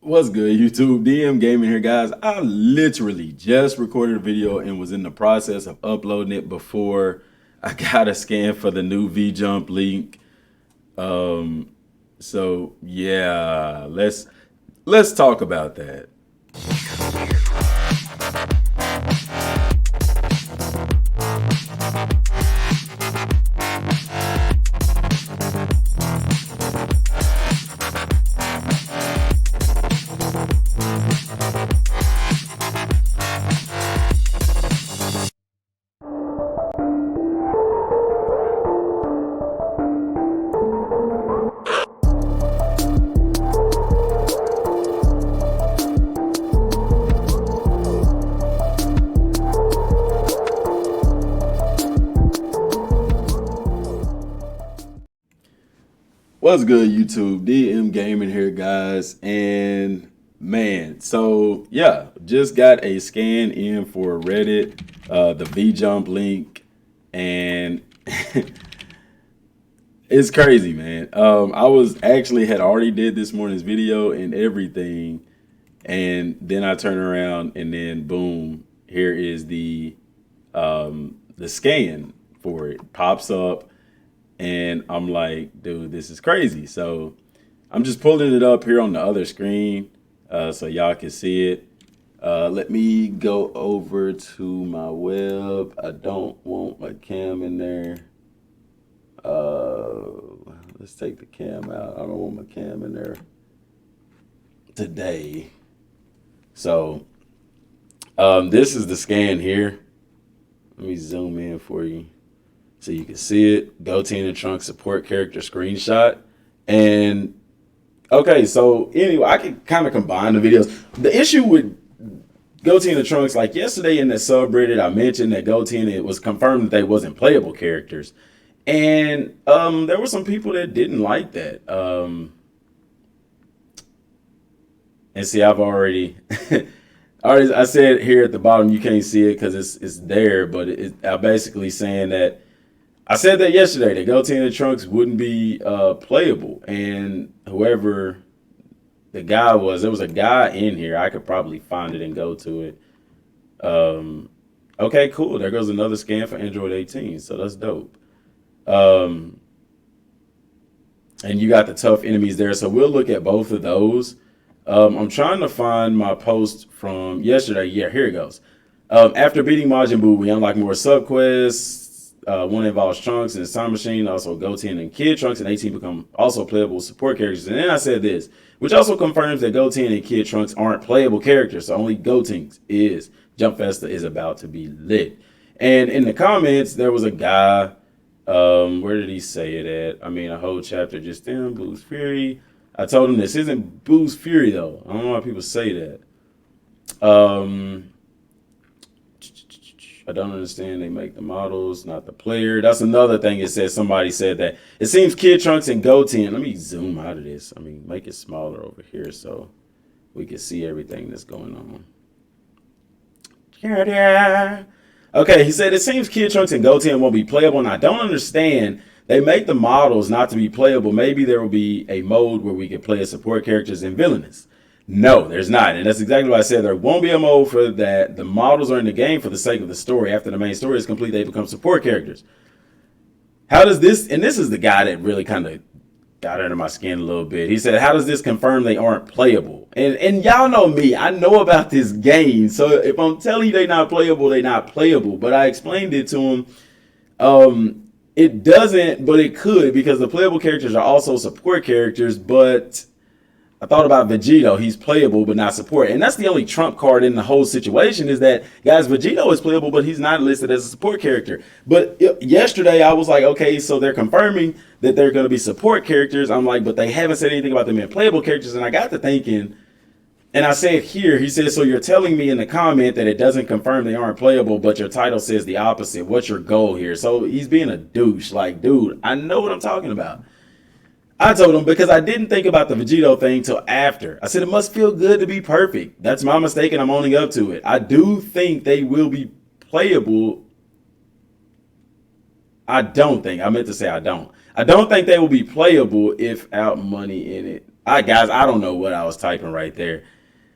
What's good, YouTube? Dmgaming here, guys. I literally just recorded a video and was in the process of uploading it before I got a scan for the new V-Jump link. So yeah, let's talk about that. What's good, YouTube? Dmgaming here, guys. And man, so yeah, just got a scan in for Reddit, the V-Jump link, and it's crazy, man. I was actually had already did this morning's video and everything, and then I turn around and then boom, here is the scan for it pops up. And I'm like, dude, this is crazy. So I'm just pulling it up here on the other screen so y'all can see it. Let me go over to my web. I don't want my cam in there. Let's take the cam out. I don't want my cam in there today. So this is the scan here. Let me zoom in for you, so you can see it. Goatee in the Trunks support character screenshot. And okay, so anyway, I can kind of combine the videos. The issue with Goatee in the Trunks, like yesterday in the subreddit, I mentioned that Goatee and it was confirmed that they wasn't playable characters. And there were some people that didn't like that. And see, I've already I said here at the bottom, you can't see it because it's there, but I'm basically saying that I said that yesterday, that Goatee in the Trunks wouldn't be playable. And whoever the guy was, there was a guy in here. I could probably find it and go to it. Okay, cool. There goes another scan for Android 18. So that's dope. And you got the tough enemies there. So we'll look at both of those. I'm trying to find my post from yesterday. Yeah, here it goes. After beating Majin Buu, we unlock more subquests. One involves Trunks and his time machine, also Goatee and Kid Trunks, and 18 become also playable support characters. And then I said this, which also confirms that Goatee and Kid Trunks aren't playable characters, so only Goatee is. Jump Festa is about to be lit. And in the comments, there was a guy, where did he say it at? I mean, a whole chapter just in Boo's Fury. I told him this isn't Boo's Fury, though. I don't know why people say that. I don't understand. They make the models, not the player. That's another thing. It says somebody said that it seems Kid Trunks and Goatee. And let me zoom out of this. I mean, make it smaller over here so we can see everything that's going on. Okay, he said it seems Kid Trunks and Goatee won't be playable, and I don't understand. They make the models not to be playable. Maybe there will be a mode where we can play as support characters and villainous. No, there's not. And that's exactly what I said. There won't be a mode for that. The models are in the game for the sake of the story. After the main story is complete, they become support characters. How does this, and this is the guy that really kind of got under my skin a little bit. He said, how does this confirm they aren't playable? And y'all know me. I know about this game. So if I'm telling you they're not playable, they're not playable. But I explained it to him. It doesn't, but it could, because the playable characters are also support characters, but I thought about Vegito. He's playable, but not support. And that's the only trump card in the whole situation is that, guys, Vegito is playable, but he's not listed as a support character. But yesterday, I was like, okay, so they're confirming that they're going to be support characters. I'm like, but they haven't said anything about them being playable characters. And I got to thinking, and I said here, he said, so you're telling me in the comment that it doesn't confirm they aren't playable, but your title says the opposite. What's your goal here? So he's being a douche. Like, dude, I know what I'm talking about. I told him because I didn't think about the Vegito thing till after. I said it must feel good to be perfect. That's my mistake, and I'm owning up to it. I do think they will be playable. I don't think. I meant to say I don't. I don't think they will be playable if out money in it. Guys, I don't know what I was typing right there.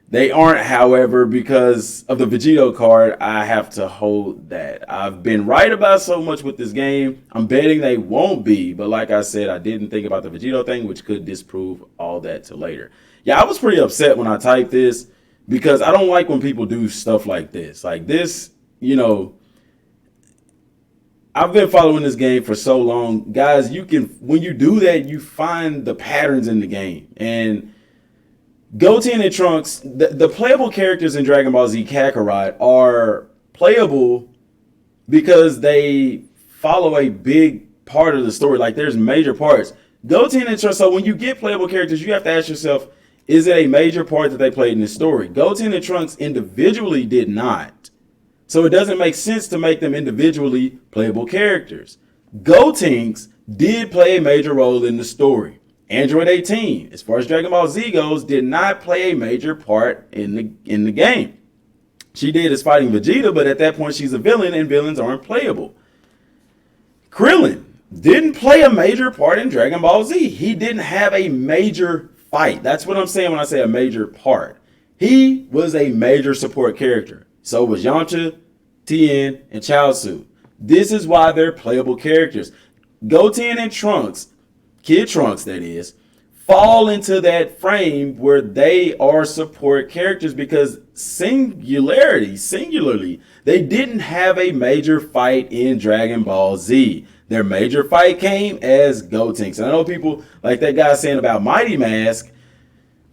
They aren't, however, because of the Vegito card, I have to hold that. I've been right about so much with this game. I'm betting they won't be, but like I said, I didn't think about the Vegito thing, which could disprove all that to later. Yeah, I was pretty upset when I typed this because I don't like when people do stuff like this. Like this, you know, I've been following this game for so long. Guys, when you do that, you find the patterns in the game. And Goten and Trunks, the playable characters in Dragon Ball Z Kakarot are playable because they follow a big part of the story. Like there's major parts. Goten and Trunks, so when you get playable characters, you have to ask yourself, is it a major part that they played in the story? Goten and Trunks individually did not. So it doesn't make sense to make them individually playable characters. Gotenks did play a major role in the story. Android 18, as far as Dragon Ball Z goes, did not play a major part in the game. She did as fighting Vegeta, but at that point she's a villain and villains aren't playable. Krillin didn't play a major part in Dragon Ball Z. He didn't have a major fight. That's what I'm saying when I say a major part. He was a major support character. So was Yamcha, Tien, and Chaozu. This is why they're playable characters. Goten and Trunks, Kid Trunks that is, fall into that frame where they are support characters because singularly, they didn't have a major fight in Dragon Ball Z. Their major fight came as Gotenks. And I know people like that guy saying about Mighty Mask,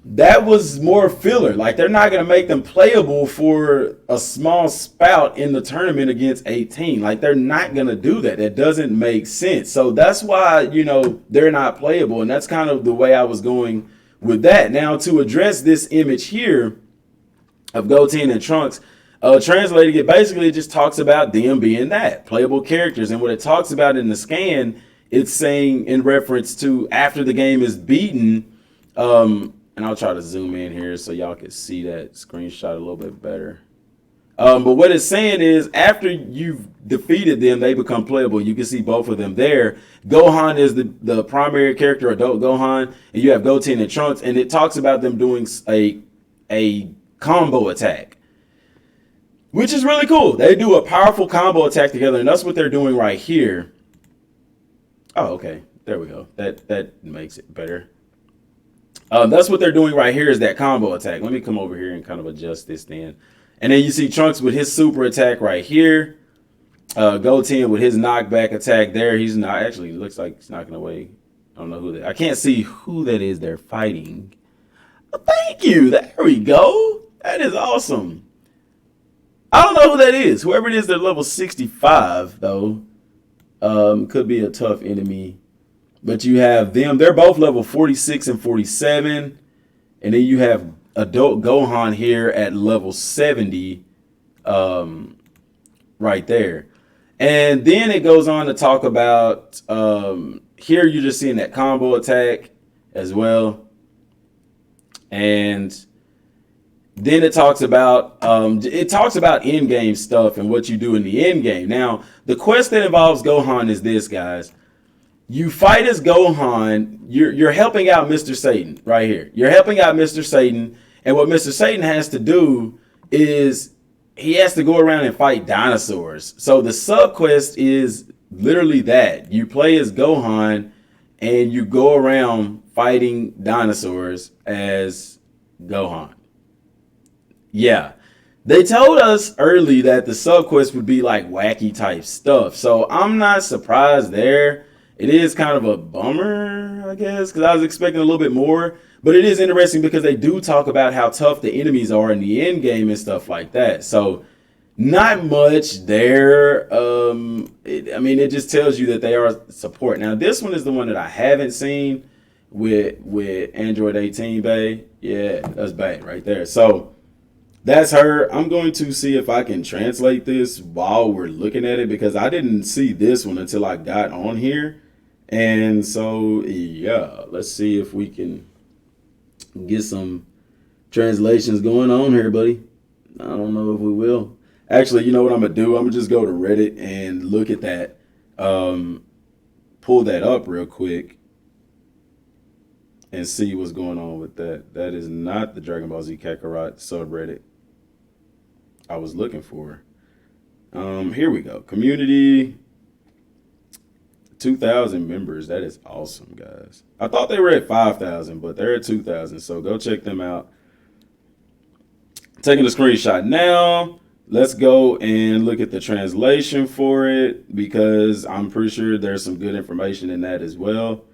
that was more filler. Like they're not going to make them playable for a small spout in the tournament against 18. Like they're not going to do that. That doesn't make sense. So that's why, you know, they're not playable. And that's kind of the way I was going with that. Now to address this image here of Goten and Trunks, translating it, basically it just talks about them being that, playable characters. And what it talks about in the scan, it's saying in reference to after the game is beaten, and I'll try to zoom in here so y'all can see that screenshot a little bit better. But what it's saying is after you've defeated them, they become playable. You can see both of them there. Gohan is the primary character, adult Gohan, and you have Goten and Trunks, and it talks about them doing a combo attack, which is really cool. They do a powerful combo attack together, and that's what they're doing right here. Oh, okay. There we go. That makes it better. That's what they're doing right here is that combo attack. Let me come over here and kind of adjust this then. And then you see Trunks with his super attack right here. Goten with his knockback attack there. He's not actually looks like he's knocking away. I don't know who that. I can't see who that is they're fighting. Oh, thank you. There we go. That is awesome. I don't know who that is. Whoever it is, they're level 65 though. Could be a tough enemy. But you have them. They're both level 46 and 47. And then you have adult Gohan here at level 70 right there. And then it goes on to talk about here you're just seeing that combo attack as well. And then it talks about end game stuff and what you do in the end game. Now, the quest that involves Gohan is this, guys. You fight as Gohan. You're helping out Mr. Satan right here. You're helping out Mr. Satan. And what Mr. Satan has to do is he has to go around and fight dinosaurs. So the sub quest is literally that. You play as Gohan and you go around fighting dinosaurs as Gohan. Yeah. They told us early that the sub quest would be like wacky type stuff. So I'm not surprised there. It is kind of a bummer, I guess, because I was expecting a little bit more. But it is interesting because they do talk about how tough the enemies are in the end game and stuff like that. So not much there. It just tells you that they are support. Now, this one is the one that I haven't seen with Android 18, bae. Yeah, that's bae right there. So that's her. I'm going to see if I can translate this while we're looking at it because I didn't see this one until I got on here. And so, yeah, let's see if we can get some translations going on here, buddy. I don't know if we will. Actually, you know what I'm going to do? I'm going to just go to Reddit and look at that. Pull that up real quick. and see what's going on with that. That is not the Dragon Ball Z Kakarot subreddit I was looking for. Here we go. Community, 2,000 members. That is awesome, guys. I thought they were at 5,000, but they're at 2,000. So go check them out. Taking a screenshot now. Let's go and look at the translation for it, because I'm pretty sure there's some good information in that as well.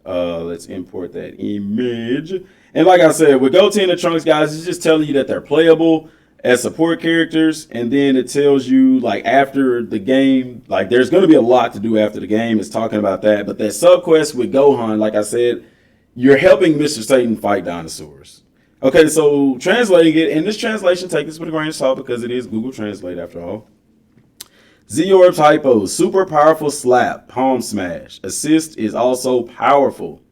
Let's import that image. And like I said, with Goatee and the Trunks, guys, it's just telling you that they're playable as support characters, and then it tells you, like, after the game, like, there's going to be a lot to do after the game. It's talking about that. But that subquest with Gohan, like I said, you're helping Mr. Satan fight dinosaurs. Okay, so translating it, and this translation, take this with a grain of salt because it is Google Translate after all. Z-Orb's hypo, super powerful slap, palm smash. Assist is also powerful.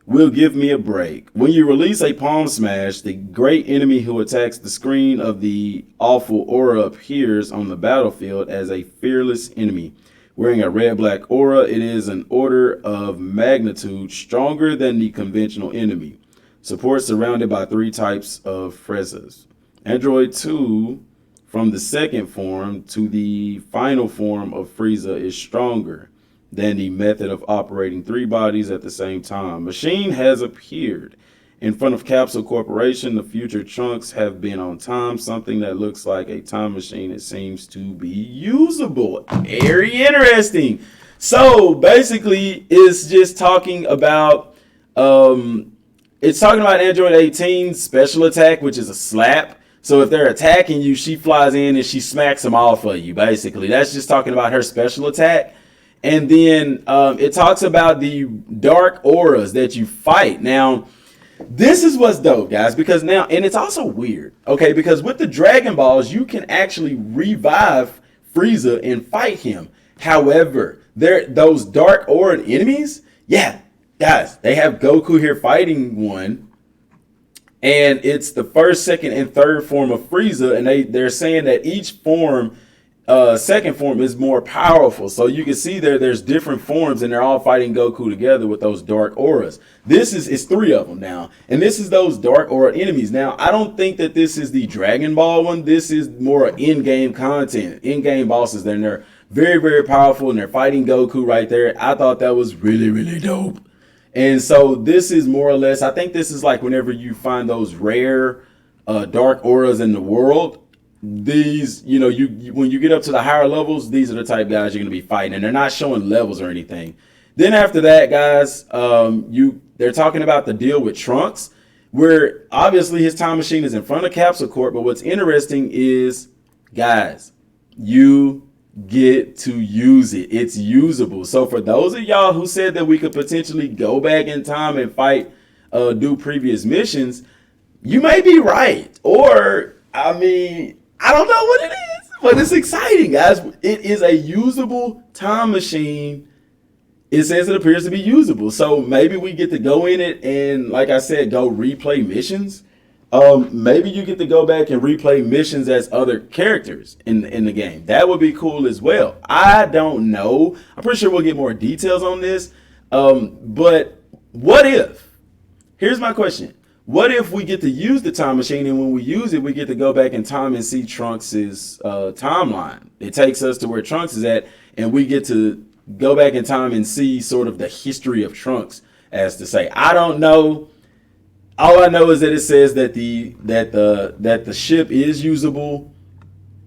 Will give me a break. When you release a palm smash, the great enemy who attacks the screen of the awful aura appears on the battlefield as a fearless enemy. Wearing a red-black aura, it is an order of magnitude stronger than the conventional enemy. Support surrounded by 3 types of Frezas. Android 2, from the second form to the final form of Frieza, is stronger than the method of operating 3 bodies at the same time. Machine has appeared in front of Capsule Corporation. The future Trunks have been on time. Something that looks like a time machine. It seems to be usable. Very interesting. So basically, it's just talking about it's talking about Android 18 special attack, which is a slap. So if they're attacking you, she flies in and she smacks them off of you. Basically, that's just talking about her special attack. And then it talks about the dark auras that you fight. Now, this is what's dope, guys, because now, and it's also weird, okay, because with the Dragon Balls, you can actually revive Frieza and fight him. However, those dark aura enemies, yeah, guys, they have Goku here fighting one, and it's the first, second, and third form of Frieza, and they're saying that each form, second form, is more powerful. So you can see there's different forms, and they're all fighting Goku together with those dark auras. It's 3 of them now, and this is those dark aura enemies. Now, I don't think that this is the Dragon Ball one. This is more in-game content, in-game bosses. Then they're very, very powerful, and they're fighting Goku right there. I thought that was really, really dope. And so this is more or less, I think this is like whenever you find those rare dark auras in the world. These, you know, when you get up to the higher levels, these are the type guys you're going to be fighting, and they're not showing levels or anything. Then after that, guys, they're talking about the deal with Trunks, where obviously his time machine is in front of Capsule Corp. But what's interesting is, guys, you get to use it. It's usable. So for those of y'all who said that we could potentially go back in time and fight, do previous missions, you may be right. Or, I mean, I don't know what it is, but it's exciting, guys. It is a usable time machine. It says it appears to be usable. So maybe we get to go in it and, like I said, go replay missions. Maybe you get to go back and replay missions as other characters in the game. That would be cool as well. I don't know. I'm pretty sure we'll get more details on this. But what if? Here's my question. What if we get to use the time machine, and when we use it, we get to go back in time and see Trunks' timeline? It takes us to where Trunks is at, and we get to go back in time and see sort of the history of Trunks, as to say. I don't know. All I know is that it says that the ship is usable,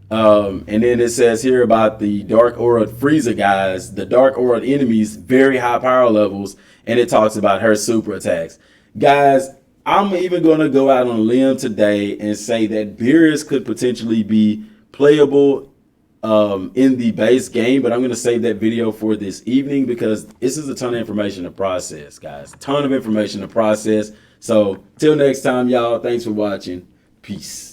and then it says here about the Dark Aura Frieza guys, the Dark Aura enemies, very high power levels, and it talks about her super attacks. Guys, I'm even going to go out on a limb today and say that Beerus could potentially be playable in the base game, but I'm going to save that video for this evening because this is a ton of information to process, guys. Ton of information to process. So till next time, y'all, thanks for watching. Peace.